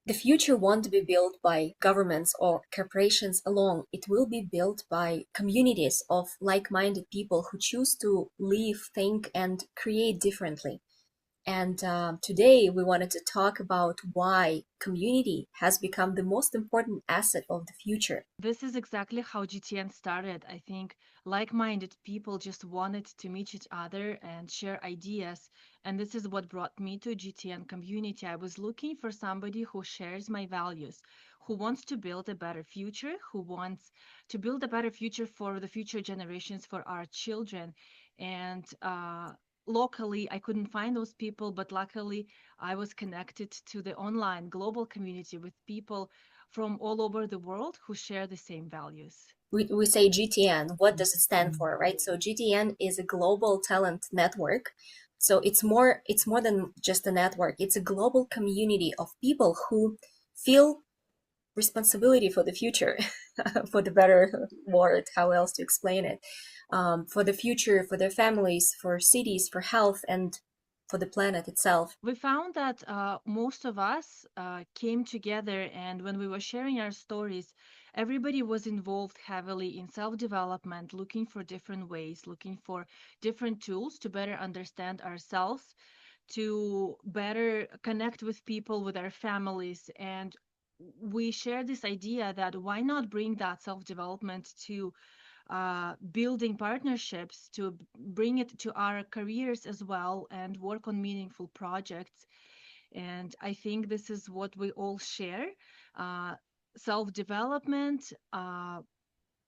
The future won't be built by governments or corporations alone. It will be built by communities of like-minded people who choose to live, think, and create differently. And today we wanted to talk about why community has become the most important asset of the future. This is exactly how GTN started. I think like-minded people just wanted to meet each other and share ideas. And this is what brought me to GTN community. I was looking for somebody who shares my values, who wants to build a better future, who wants to build a better future for the future generations, for our children. And locally, I couldn't find those people, but luckily, I was connected to the online global community with people from all over the world who share the same values. We say GTN. What does it stand for, right? So GTN is a global talent network. So it's more than just a network. It's a global community of people who feel responsibility for the future, for the better word, how else to explain it, for the future, for their families, for cities, for health, and for the planet itself. We found that most of us came together, and when we were sharing our stories, everybody was involved heavily in self development, looking for different ways, looking for different tools to better understand ourselves, to better connect with people, with our families. And we share this idea that why not bring that self development to building partnerships, to bring it to our careers as well and work on meaningful projects. And I think this is what we all share, uh, self development,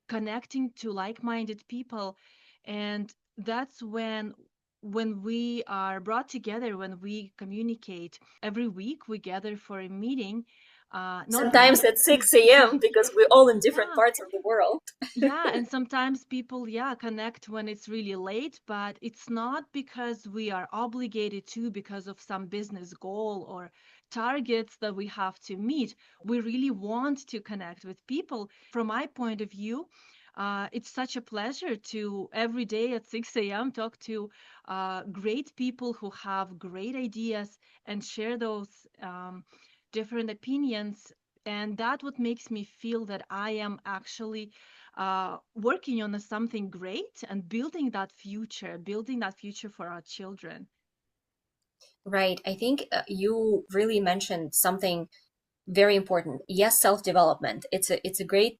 connecting to like minded people. And that's when we are brought together, when we communicate every week, we gather for a meeting, not Sometimes meeting. at 6 a.m. because we're all in different Yeah, parts of the world. yeah, and sometimes people, yeah, connect when it's really late, but it's not because we are obligated to, because of some business goal or targets that we have to meet. We really want to connect with people. From my point of view, it's such a pleasure to every day at 6 a.m. talk to great people who have great ideas and share those different opinions. And that what makes me feel that I am actually working on something great and building that future for our children. Right. I think you really mentioned something very important. Yes, self-development. It's a great,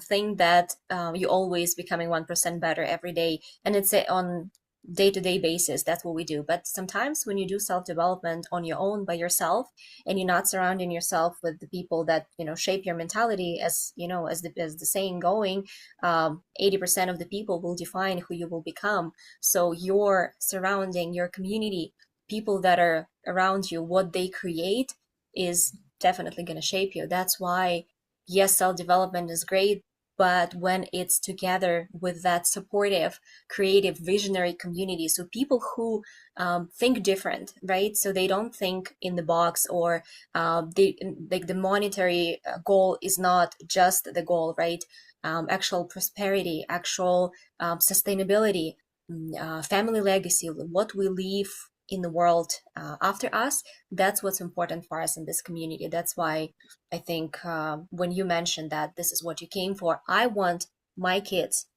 thing that you always becoming 1% better every day, and it's on day-to-day basis. That's what we do. But sometimes when you do self-development on your own by yourself, and you're not surrounding yourself with the people that shape your mentality, as the saying going, 80% of the people will define who you will become. So your surrounding, your community, people that are around you, what they create is definitely going to shape you. That's why, yes, self development is great, but when it's together with that supportive, creative, visionary community, so people who think different, right? So they don't think in the box, or they like the monetary goal is not just the goal, right? Actual prosperity, actual sustainability, family legacy, what we leave in the world after us, that's what's important for us in this community. That's why I think when you mentioned that this is what you came for, I want my kids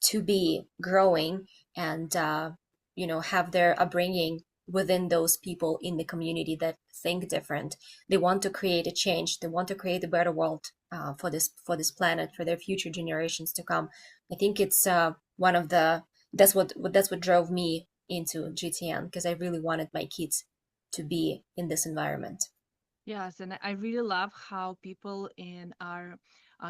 to be growing and have their upbringing within those people in the community that think different. They want to create a change. They want to create a better world for this planet, for their future generations to come. I think it's one of the that's what drove me into GTN, because I really wanted my kids to be in this environment. Yes, and I really love how people in our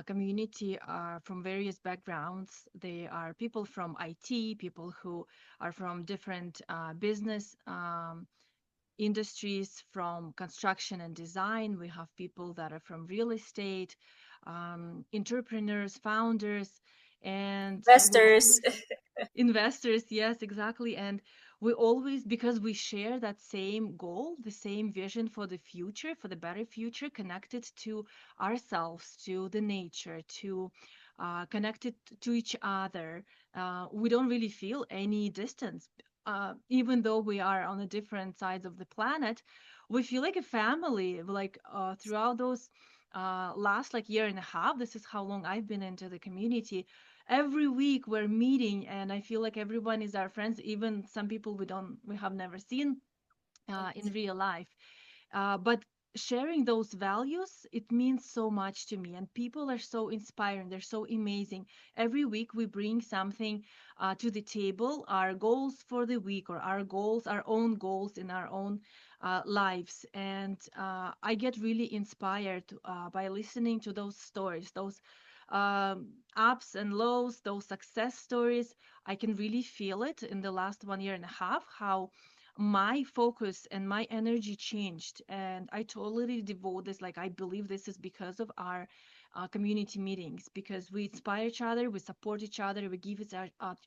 community are from various backgrounds. They are people from IT, people who are from different business industries, from construction and design. We have people that are from real estate, entrepreneurs, founders, and we Investors. always investors, yes, exactly. And we always, because we share that same goal, the same vision for the future, for the better future, connected to ourselves, to the nature, to connected to each other, we don't really feel any distance. Even though we are on the different sides of the planet, we feel like a family. Like throughout those last like year and a half, this is how long I've been into the community. Every week we're meeting, and I feel like everyone is our friends, even some people we have never seen in real life. But sharing those values, it means so much to me. And people are so inspiring. They're so amazing. Every week we bring something to the table, our goals for the week, or our goals, our own goals in our own lives. And I get really inspired by listening to those stories, those ups and lows, those success stories. I can really feel it in the last 1 year and a half, how my focus and my energy changed, and I totally devote this. Like, I believe this is because of our community meetings, because we inspire each other, we support each other, we give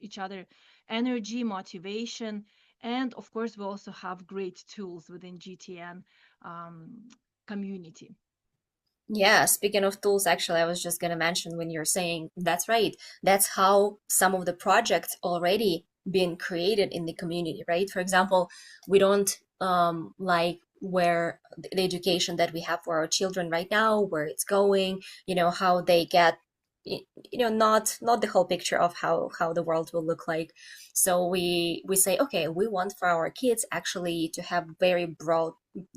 each other energy, motivation, and of course we also have great tools within GTN um, community. Yeah, speaking of tools, actually, I was just gonna mention when you're saying that's right. That's how some of the projects already been created in the community, right? For example, we don't like where the education that we have for our children right now, where it's going, how they get, not the whole picture of how the world will look like. So we say, okay, we want for our kids actually to have very broad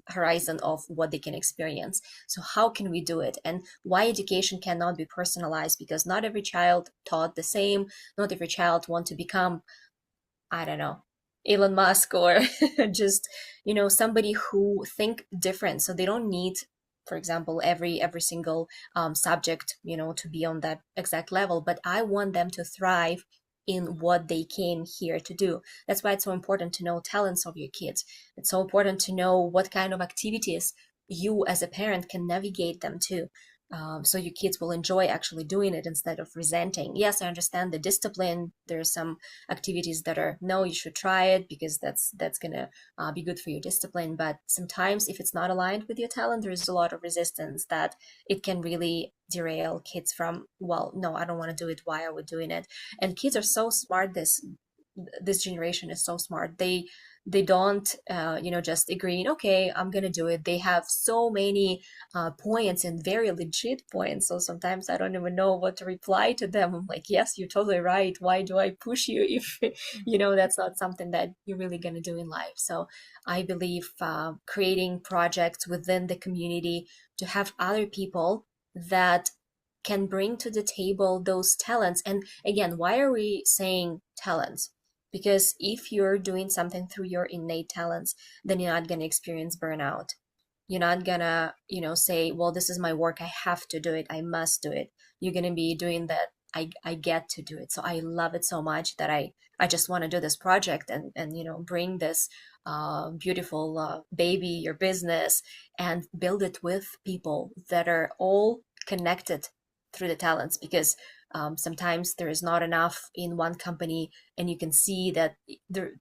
horizon of what they can experience. So how can we do it? And why education cannot be personalized? Because not every child taught the same. Not every child want to become, I don't know, Elon Musk or just, somebody who think different. So they don't need, for example, every single subject, to be on that exact level. But I want them to thrive in what they came here to do. That's why it's so important to know talents of your kids. It's so important to know what kind of activities you as a parent can navigate them to. So your kids will enjoy actually doing it instead of resenting. Yes, I understand the discipline. There's some activities that are no, you should try it because that's gonna be good for your discipline. But sometimes if it's not aligned with your talent, there's a lot of resistance that it can really derail kids from, well, no, I don't want to do it, why are we doing it? And kids are so smart. This generation is so smart. They don't just agreeing, okay, I'm gonna do it. They have so many points and very legit points, so sometimes I don't even know what to reply to them. I'm like, yes, you're totally right, why do I push you if that's not something that you're really gonna do in life? So I believe creating projects within the community to have other people that can bring to the table those talents. And again, why are we saying talents? Because if you're doing something through your innate talents, then you're not going to experience burnout. You're not gonna, say, well, this is my work, I have to do it, I must do it. You're gonna be doing that, I get to do it. So I love it so much that I just want to do this project and bring this beautiful baby, your business, and build it with people that are all connected through the talents. Because sometimes there is not enough in one company, and you can see that the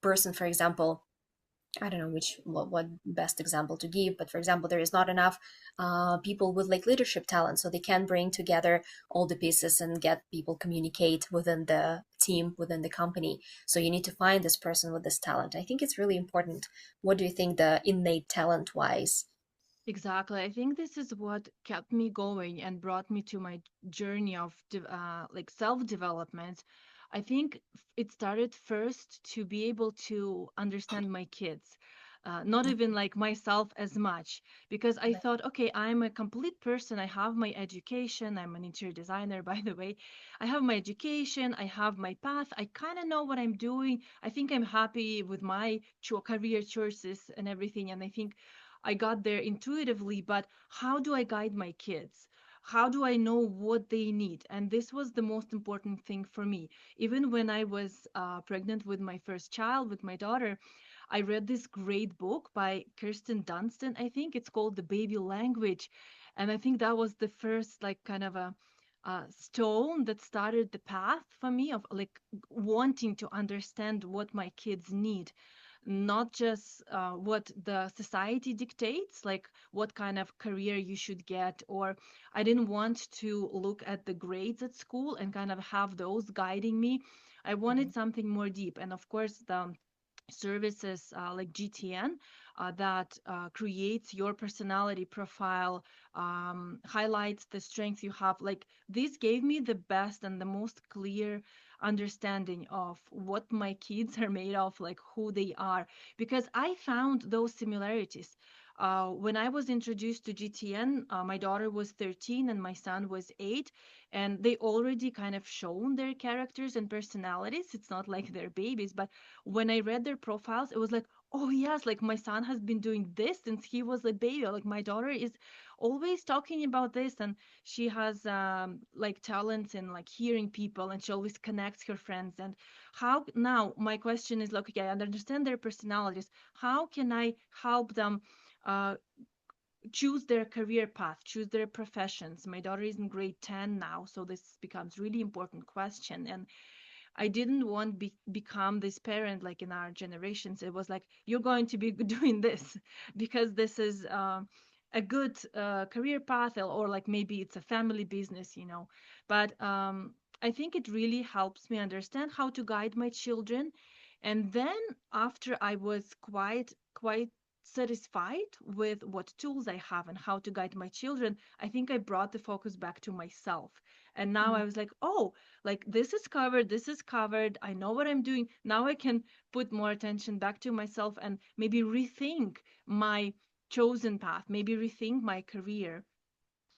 person, for example, I don't know what best example to give, but for example, there is not enough people with like leadership talent, so they can bring together all the pieces and get people communicate within the team, within the company. So you need to find this person with this talent. I think it's really important. What do you think, the innate talent wise? Exactly. I think this is what kept me going and brought me to my journey of like self-development. I think it started first to be able to understand my kids, not even like myself as much, because I thought, okay, I'm a complete person. I have my education. I'm an interior designer, by the way. I have my education. I have my path. I kind of know what I'm doing. I think I'm happy with my career choices and everything. And I think I got there intuitively, but how do I guide my kids? How do I know what they need? And this was the most important thing for me. Even when I was pregnant with my first child, with my daughter, I read this great book by Kirsten Dunstan. I think it's called The Baby Language. And I think that was the first, like, kind of a stone that started the path for me of like wanting to understand what my kids need, not just what the society dictates, like what kind of career you should get, or I didn't want to look at the grades at school and kind of have those guiding me. I wanted Mhm. something more deep. And of course, the services like GTN that creates your personality profile, highlights the strengths you have. Like this gave me the best and the most clear understanding of what my kids are made of, like who they are, because I found those similarities. When I was introduced to GTN, my daughter was 13 and my son was 8, and they already kind of shown their characters and personalities. It's not like they're babies, but when I read their profiles, it was like, oh yes, like my son has been doing this since he was a baby. Like my daughter is always talking about this, and she has like talents in like hearing people, and she always connects her friends. And how now my question is like, okay, I understand their personalities. How can I help them uh, choose their career path, choose their professions? My daughter is in grade 10 now, so this becomes really important question. And I didn't want become this parent like in our generations. It was like you're going to be doing this because this is a good career path, or like maybe it's a family business, you know. But I think it really helps me understand how to guide my children. And then after I was quite satisfied with what tools I have and how to guide my children, I think I brought the focus back to myself. And now I was like, oh, like this is covered, I know what I'm doing now. I can put more attention back to myself and maybe rethink my chosen path, maybe rethink my career.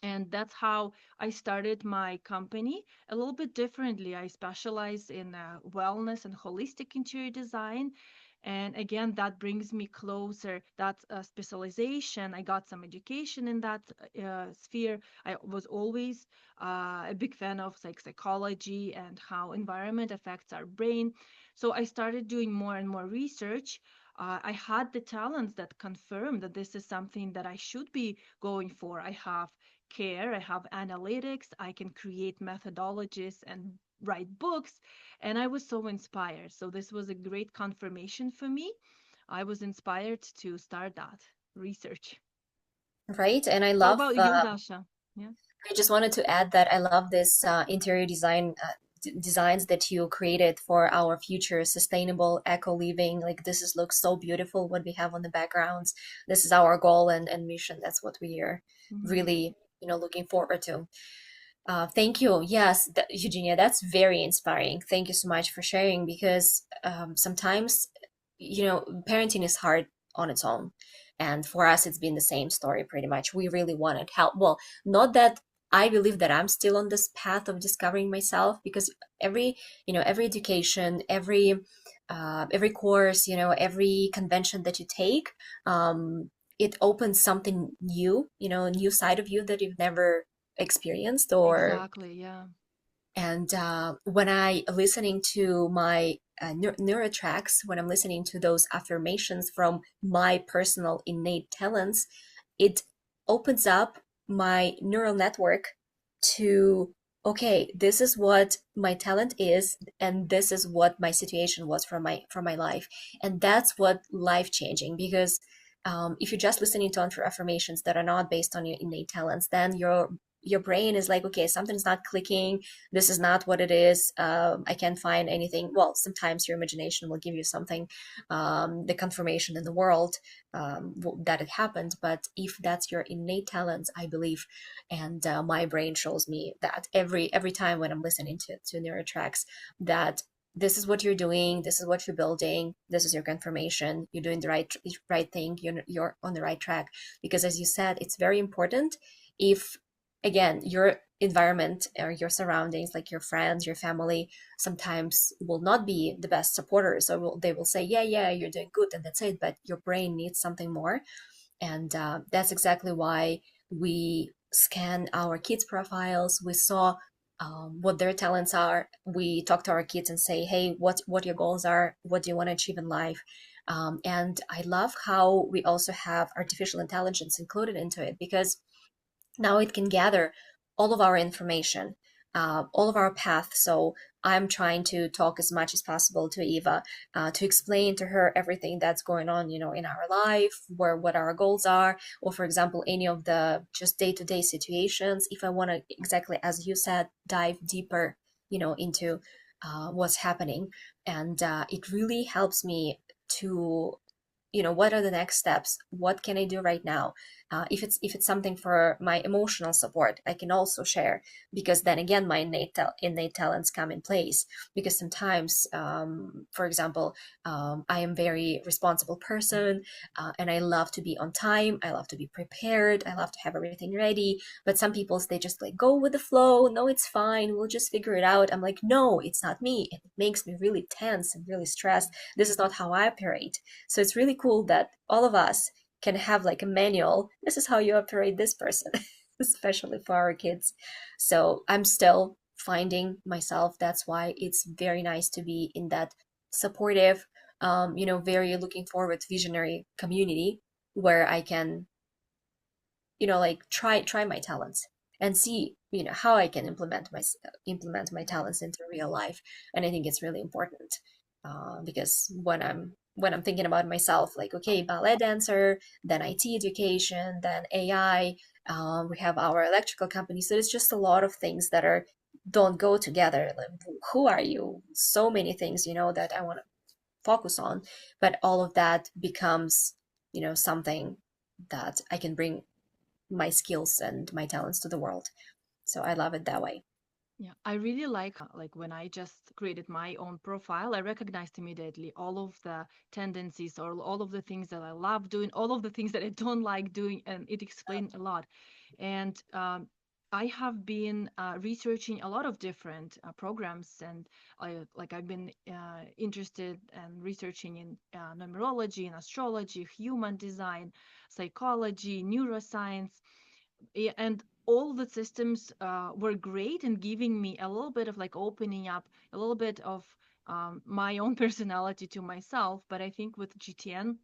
And that's how I started my company a little bit differently. I specialize in wellness and holistic interior design. And again, that brings me closer. That's a specialization. I got some education in that sphere. I was always a big fan of like psychology and how environment affects our brain. So I started doing more and more research. I had the talents that confirmed that this is something that I should be going for. I have care, I have analytics, I can create methodologies and write books, and I was so inspired. So this was a great confirmation for me. I was inspired to start that research. Right. And I How love, about you, Dasha? Yeah. I just wanted to add that I love this interior design designs that you created for our future sustainable eco living. Like this is looks so beautiful what we have on the backgrounds. This is our goal and mission. That's what we are Hmm. really, looking forward to. Thank you. Yes, Eugenia, that's very inspiring. Thank you so much for sharing because sometimes, parenting is hard on its own. And for us, it's been the same story pretty much. We really wanted help. Well, not that I believe that I'm still on this path of discovering myself because every, every education, every course, every convention that you take, it opens something new, a new side of you that you've never experienced or Exactly. Yeah. and when I listening to my neuro tracks, when I'm listening to those affirmations from my personal innate talents, it opens up my neural network to, okay, this is what my talent is, and this is what my situation was from my life, and that's what life changing because. If you're just listening to affirmations that are not based on your innate talents, then your brain is like, okay, something's not clicking, this is not what it is. I can't find anything. Well, sometimes your imagination will give you something, the confirmation in the world that it happened. But if that's your innate talents, I believe, and my brain shows me that every time when I'm listening to neurotracks, that this is what you're doing, this is what you're building, this is your confirmation, you're doing the right thing, you're on the right track. Because as you said, it's very important if again your environment or your surroundings like your friends, your family sometimes will not be the best supporters, or they will say yeah you're doing good and that's it, but your brain needs something more. And that's exactly why we scan our kids profiles. We saw what their talents are. We talk to our kids and say, hey, what your goals are, what do you want to achieve in life. And I love how we also have artificial intelligence included into it because now it can gather all of our information, all of our path. So I'm trying to talk as much as possible to Eva, to explain to her everything that's going on, in our life, what our goals are, or for example, any of the just day-to-day situations. If I want to, exactly as you said, dive deeper, into what's happening, and it really helps me to what are the next steps? What can I do right now? If it's something for my emotional support, I can also share, because then again, my innate talents come in place. Because sometimes, for example, I am very responsible person, and I love to be on time. I love to be prepared. I love to have everything ready. But some people, they just like go with the flow. No, it's fine. We'll just figure it out. I'm like, no, it's not me. It makes me really tense and really stressed. This is not how I operate. So it's really cool that all of us can have like a manual. This is how you operate this person, especially for our kids. So I'm still finding myself. That's why it's very nice to be in that supportive, very looking forward visionary community where I can, like try my talents and see, how I can implement my talents into real life. And I think it's really important, because when I'm thinking about myself, like, okay, ballet dancer, then IT education, then AI, we have our electrical company. So it's just a lot of things that are don't go together. Like, who are you? So many things, that I want to focus on, but all of that becomes, something that I can bring my skills and my talents to the world. So I love it that way. Yeah, I really like when I just created my own profile, I recognized immediately all of the tendencies or all of the things that I love doing, all of the things that I don't like doing, and it explained a lot. And I have been researching a lot of different programs, and I've been interested and researching in numerology and astrology, human design, psychology, neuroscience, and all the systems were great in giving me a little bit of like opening up a little bit of my own personality to myself. But I think with GTN,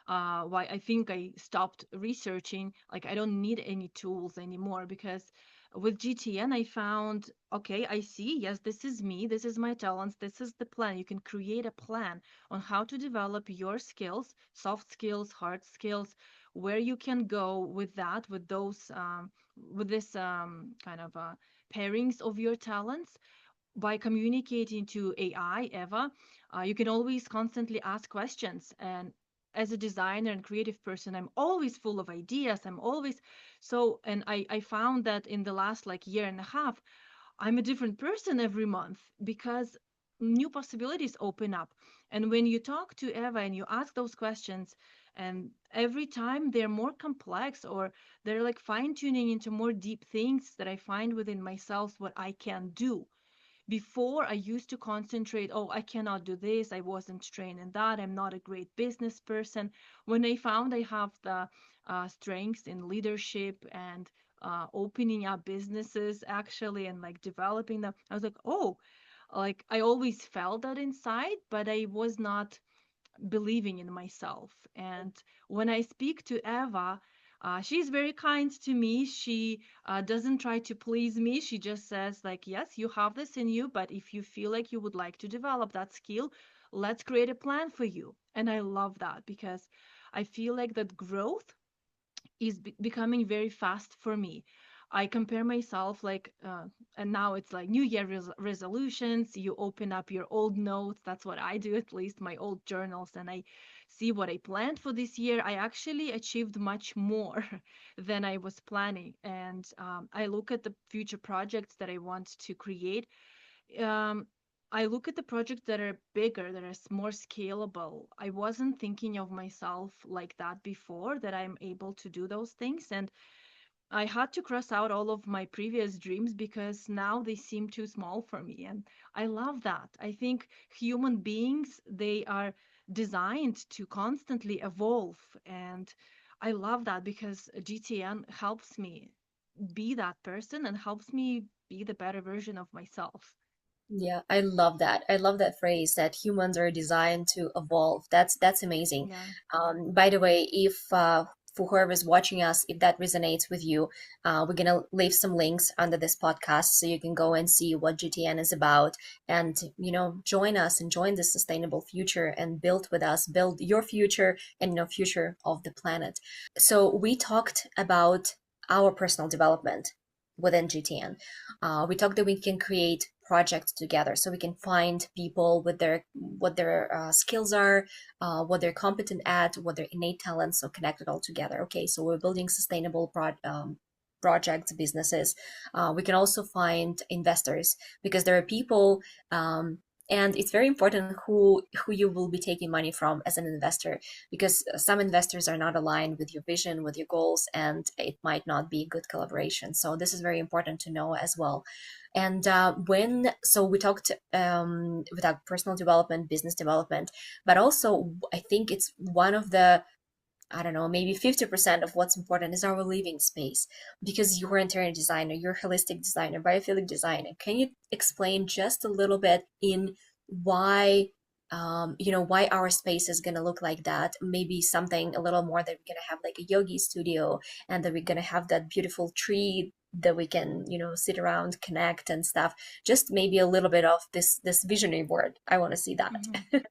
why I think I stopped researching. Like I don't need any tools anymore because with GTN I found, okay, I see, yes, this is me, this is my talents, this is the plan. You can create a plan on how to develop your skills, soft skills, hard skills, where you can go with that, with those, with this kind of pairings of your talents by communicating to AI, Eva, you can always constantly ask questions. And as a designer and creative person, I'm always full of ideas. I'm always so, and I found that in the last like year and a half, I'm a different person every month because new possibilities open up. And when you talk to Eva and you ask those questions, and every time they're more complex or they're like fine tuning into more deep things that I find within myself what I can do. Before, I used to concentrate, oh, I cannot do this. I wasn't trained in that. I'm not a great business person. When I found I have the strengths in leadership and opening up businesses actually and like developing them, I was like, oh, like I always felt that inside, but I was not believing in myself. And when I speak to Eva, she's very kind to me. She doesn't try to please me. She just says, like, yes, you have this in you, but if you feel like you would like to develop that skill, let's create a plan for you. And I love that because I feel like that growth is becoming very fast for me. I compare myself like, and now it's like New Year resolutions. You open up your old notes. That's what I do, at least my old journals, and I see what I planned for this year. I actually achieved much more than I was planning. And I look at the future projects that I want to create. um, I look at the projects that are bigger, that are more scalable. I wasn't thinking of myself like that before, that I'm able to do those things. And I had to cross out all of my previous dreams because now they seem too small for me. And I love that. I think human beings, they are designed to constantly evolve. And I love that because GTN helps me be that person and helps me be the better version of myself. Yeah, I love that. I love that phrase that humans are designed to evolve. That's amazing. Yeah. By the way, if for whoever's watching us, if that resonates with you, we're gonna leave some links under this podcast so you can go and see what GTN is about, and join us and join the sustainable future and build with us, build your future and future of the planet. So we talked about our personal development within GTN. We talked that we can create projects together, so we can find people with their what their skills are, what they're competent at, what their innate talents, so connect it all together. Okay, so we're building sustainable projects, businesses. We can also find investors, because there are people, and it's very important who you will be taking money from as an investor, because some investors are not aligned with your vision, with your goals, and it might not be a good collaboration. So this is very important to know as well. And when so we talked personal development, business development, but also I think it's one of the, I don't know, maybe 50% of what's important is our living space. Because you're an interior designer, you're a holistic designer, biophilic designer. Can you explain just a little bit in why, why our space is going to look like that? Maybe something a little more, that we're going to have like a yogi studio, and that we're going to have that beautiful tree that we can, sit around, connect and stuff. Just maybe a little bit of this visionary board. I want to see that. Mhm.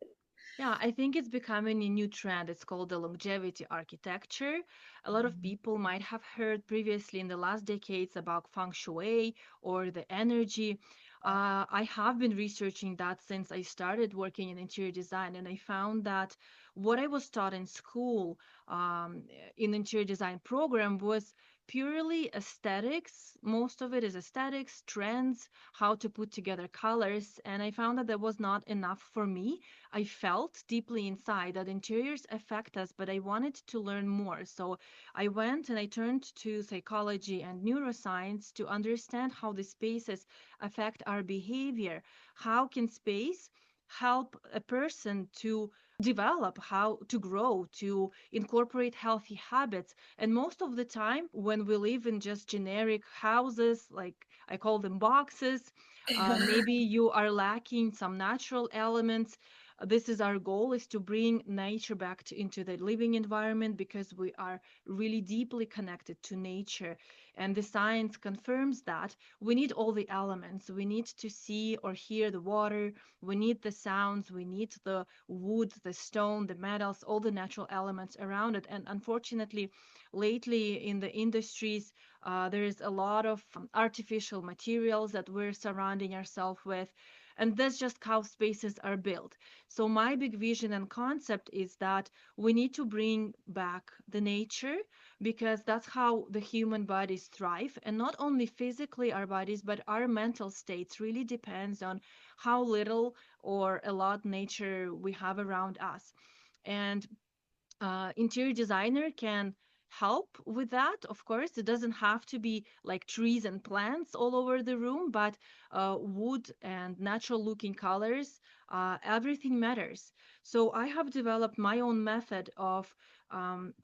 Yeah, I think it's becoming a new trend. It's called the longevity architecture. A lot of people might have heard previously in the last decades about feng shui or the energy. I have been researching that since I started working in interior design, and I found that what I was taught in school in interior design program was purely aesthetics. Most of it is aesthetics, trends, how to put together colors, and I found that that was not enough for me. I felt deeply inside that interiors affect us, but I wanted to learn more. So I went and I turned to psychology and neuroscience to understand how the spaces affect our behavior. How can space help a person to develop, how to grow, to incorporate healthy habits? And most of the time, when we live in just generic houses, like I call them boxes, maybe you are lacking some natural elements. This is our goal, is to bring nature back into the living environment, because we are really deeply connected to nature, and the science confirms that we need all the elements. We need to see or hear the water, we need the sounds, we need the wood, the stone, the metals, all the natural elements around it. And unfortunately, lately in the industries, there is a lot of artificial materials that we're surrounding ourselves with, and that's just how spaces are built. So my big vision and concept is that we need to bring back the nature, because that's how the human bodies thrive. And not only physically our bodies, but our mental states really depends on how little or a lot nature we have around us. And interior designer can help with that. Of course, it doesn't have to be like trees and plants all over the room, but wood and natural looking colors, everything matters. So I have developed my own method of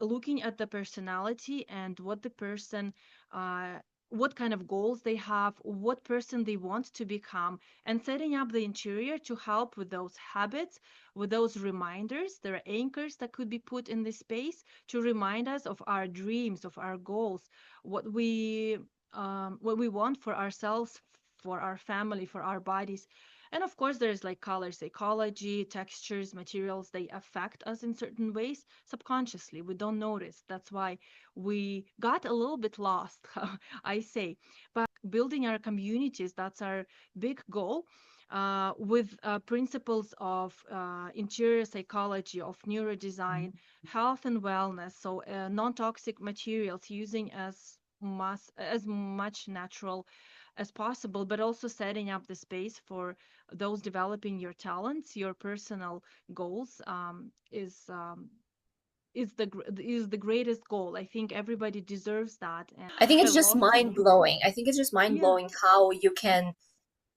looking at the personality and what the person, uh, what kind of goals they have, what person they want to become, and setting up the interior to help with those habits, with those reminders. There are anchors that could be put in this space to remind us of our dreams, of our goals, what we want for ourselves, for our family, for our bodies. And of course, there's like color psychology, textures, materials. They affect us in certain ways subconsciously. We don't notice. That's why we got a little bit lost, I say. But building our communities, that's our big goal, with principles of interior psychology, of neurodesign, health and wellness. So non-toxic materials, using as much natural as possible, but also setting up the space for those developing your talents, your personal goals, is the greatest goal. I think everybody deserves that, and I think I it's just love to mind be. blowing. I think it's just mind Yeah. blowing how you can,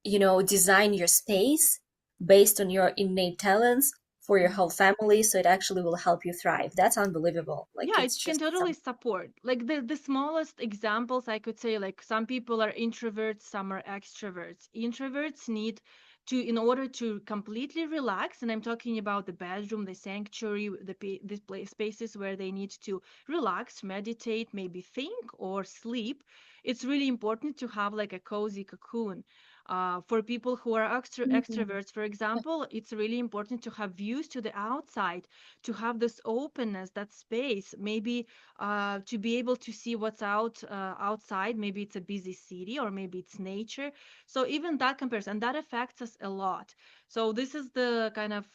design your space based on your innate talents for your whole Mhm. family, so it actually will help you thrive. That's unbelievable. Like Yeah, it's it can just totally some. support. Like the smallest examples I could say, like some people are introverts, some are extroverts. Introverts need to, in order to completely relax, and I'm talking about the bedroom, the sanctuary, the spaces where they need to relax, meditate, maybe think or sleep. It's really important to have like a cozy cocoon. For people who are Mhm. extroverts, for example, it's really important to have views to the outside, to have this openness, that space, maybe to be able to see what's outside. Maybe it's a busy city, or maybe it's nature. So even that comparison, that affects us a lot. So this is the kind of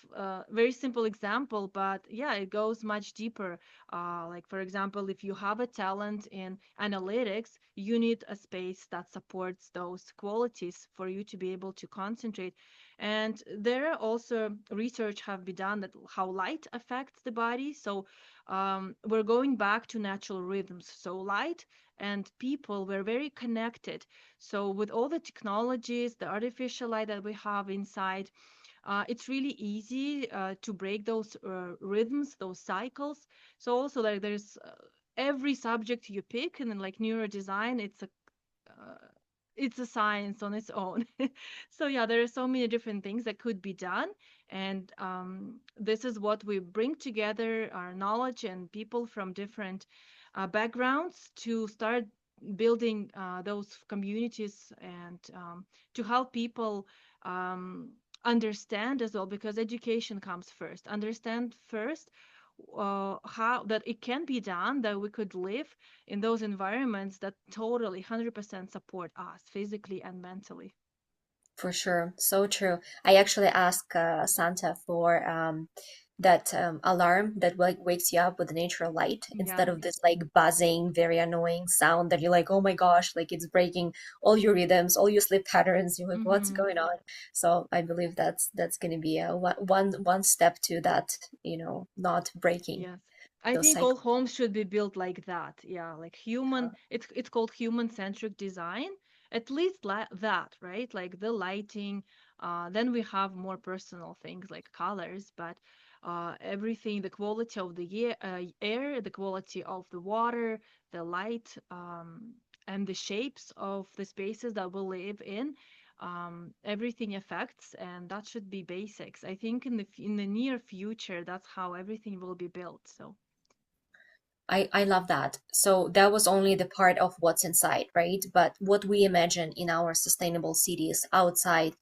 very simple example, but yeah, it goes much deeper. Like for example, if you have a talent in analytics, you need a space that supports those qualities for you to be able to concentrate. And there are also research have been done that how light affects the body. So we're going back to natural rhythms. So light and people were very connected. So with all the technologies, the artificial light that we have inside, it's really easy to break those rhythms, those cycles. So also like there's every subject you pick, and then like neurodesign, uh, it's a science on its own. So yeah, there are so many different things that could be done, and this is what we bring together, our knowledge and people from different backgrounds, to start building those communities, and to help people um, understand as well, because education comes first. Understand first how that it can be done, that we could live in those environments that totally 100% support us physically and mentally. For sure. So true. I actually asked Santa for that alarm that wakes you up with the natural light instead Yeah. of this like buzzing, very annoying sound that you're like, oh my gosh, like it's breaking all your rhythms, all your sleep patterns. You're like, what's Hmm. going on? So I believe that's going to be a one step to that, not breaking Yes. I those think all cycles. homes should be built like that. Yeah, like human, it's called human-centric design. At least that, right? Like the lighting. Then we have more personal things like colors, but everything, the quality of the air, the quality of the water, the light, and the shapes of the spaces that we live in, everything affects, and that should be basics. I think in the near future, that's how everything will be built. So I love that. So that was only the part of what's inside, right? But what we imagine in our sustainable cities outside,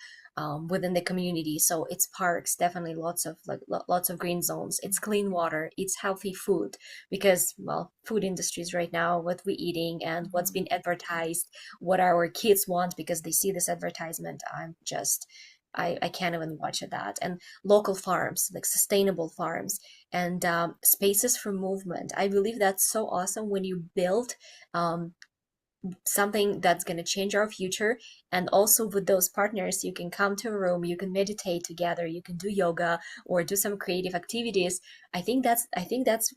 within the community. So it's parks, definitely lots of lots of green zones. It's mhm, clean water. It's healthy food because, well, food industries right now, what we're eating and what's mhm, been advertised, what our kids want because they see this advertisement. I can't even watch that. And local farms, like sustainable farms and spaces for movement. I believe that's so awesome when you build um, something that's going to change our future. And also with those partners, you can come to a room, you can meditate together, you can do yoga or do some creative activities. I think that's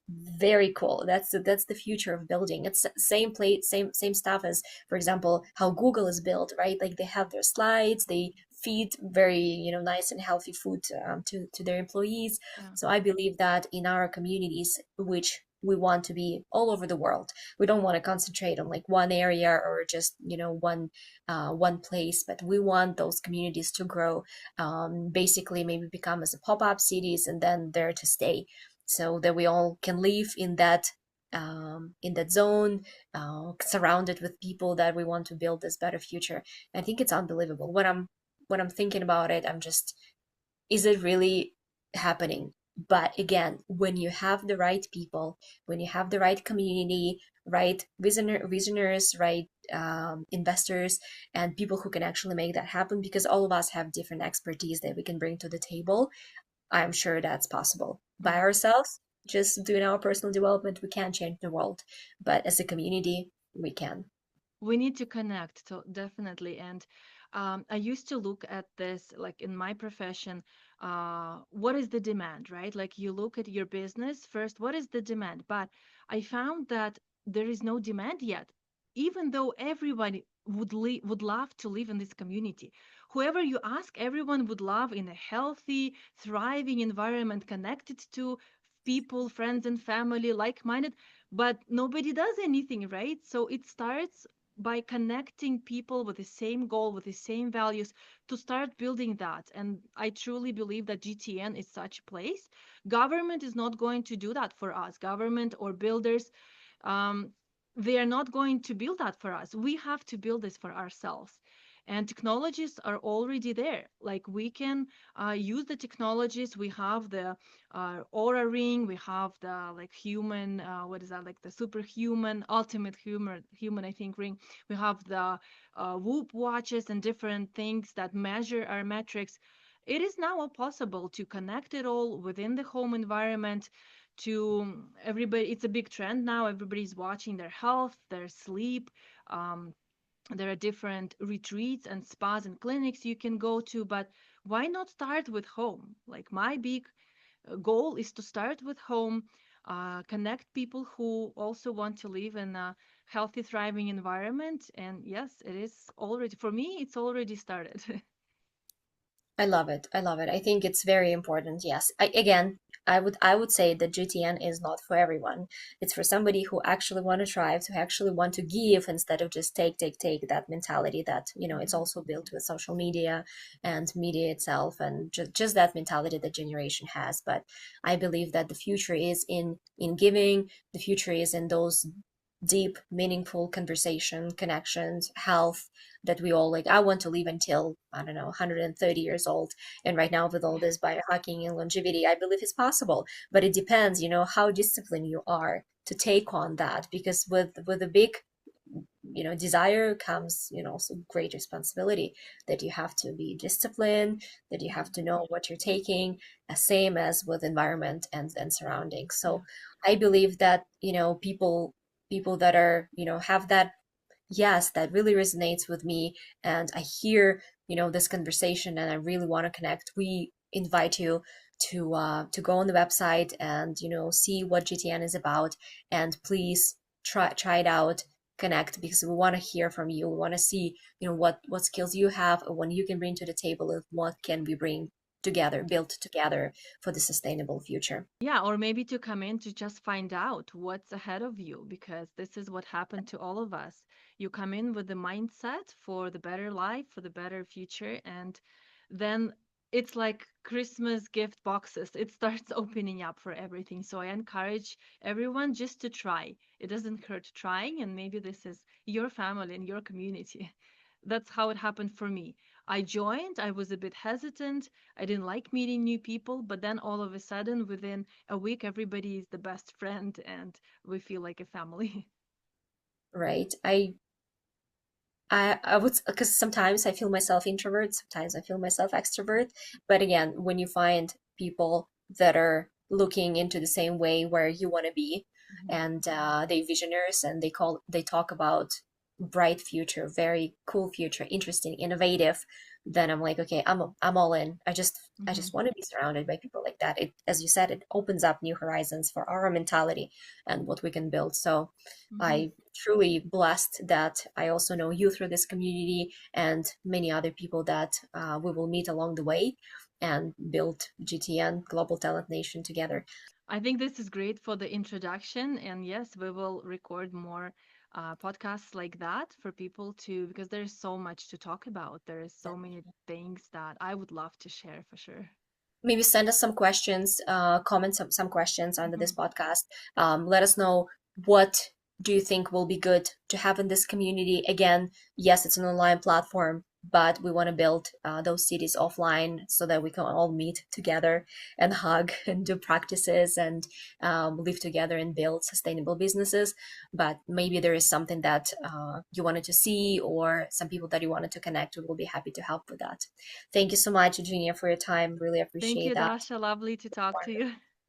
very cool. That's the future of building. It's same plate, same stuff as, for example, how Google is built, right? Like they have their slides, they feed very nice and healthy food to their employees. yeah. So I believe that in our communities, which we want to be all over the world, we don't want to concentrate on like one area or just one place, but we want those communities to grow, basically maybe become as a pop-up cities and then there to stay, so that we all can live in that zone, surrounded with people that we want to build this better future. I think it's unbelievable when I'm thinking about it. I'm just, is it really happening? But again, when you have the right people, when you have the right community, right visionaries, right investors, and people who can actually make that happen, because all of us have different expertise that we can bring to the table, I'm sure that's possible. By Mhm. ourselves, just doing our personal development, we can't change the world. But as a community, we can. We need to connect, to definitely. And I used to look at this like in my profession. What is the demand, right? Like you look at your business first, what is the demand? But I found that there is no demand yet, even though everybody would love to live in this community. Whoever you ask, everyone would love in a healthy, thriving environment, connected to people, friends and family, like-minded, but nobody does anything, right? So it starts by connecting people with the same goal, with the same values, to start building that. And I truly believe that GTN is such a place. Government is not going to do that for us. Government or builders, um, they are not going to build that for us. We have to build this for ourselves. And technologies are already there. Like we can use the technologies. We have the Aura ring. We have the like human. What is that? Like the superhuman, ultimate human. I think ring. We have the Whoop watches and different things that measure our metrics. It is now possible to connect it all within the home environment to everybody. It's a big trend now. Everybody's watching their health, their sleep. Um, there are different retreats and spas and clinics you can go to, but why not start with home? Like my big goal is to start with home, connect people who also want to live in a healthy, thriving environment. And yes, it is already, for me, it's already started. I love it. I love it. I think it's very important. Yes. Again, I would say that GTN is not for everyone. It's for somebody who actually want to thrive, who actually want to give instead of just take, take, take, that mentality that, it's Mhm. also built with social media and media itself, and just that mentality that generation has. But I believe that the future is in giving, the future is in those deep, meaningful conversation, connections, health that we all like. I want to live until, I don't know, 130 years old. And right now, with all Yeah. this biohacking and longevity, I believe it's possible. But it depends, how disciplined you are to take on that. Because with a big, desire comes, also great responsibility, that you have to be disciplined, that you have Mhm. to know what you're taking, same as with environment and surroundings. Yeah. So I believe that, people that are, have that, yes, that really resonates with me, and I hear, this conversation, and I really want to connect. We invite you to go on the website and, see what GTN is about, and please try it out, connect, because we want to hear from you. We want to see, what skills you have, and what you can bring to the table, and what can we bring together, build together for the sustainable future. Yeah, or maybe to come in to just find out what's ahead of you, because this is what happened to all of us. You come in with the mindset for the better life, for the better future, and then it's like Christmas gift boxes. It starts opening up for everything. So I encourage everyone just to try. It doesn't hurt trying, and maybe this is your family and your community. That's how it happened for me. I joined, I was a bit hesitant. I didn't like meeting new people, but then all of a sudden, within a week, everybody is the best friend and we feel like a family. Right. I would, because sometimes I feel myself introvert, sometimes I feel myself extrovert. But again, when you find people that are looking into the same way where you want to be, Mhm. and they visionaries, and they talk about bright future, very cool future, interesting, innovative, then I'm like, okay, I'm all in. I just Mhm. want to be surrounded by people like that. It, as you said, it opens up new horizons for our mentality and what we can build. So Mhm. I truly blessed that I also know you through this community, and many other people that we will meet along the way and build GTN, Global Talent Nation, together. I think this is great for the introduction. And yes, we will record more podcasts like that for people to, because there's so much to talk about. There is so many things that I would love to share for sure. Maybe send us some questions, comment some questions under this Mhm. podcast. Let us know, what do you think will be good to have in this community. Again, yes, it's an online platform, but we want to build those cities offline so that we can all meet together and hug and do practices and live together and build sustainable businesses. But maybe there is something that you wanted to see, or some people that you wanted to connect. We will be happy to help with that. Thank you so much, Eugenia, for your time. Really Thank appreciate you, that. Dasha. Lovely to talk to you.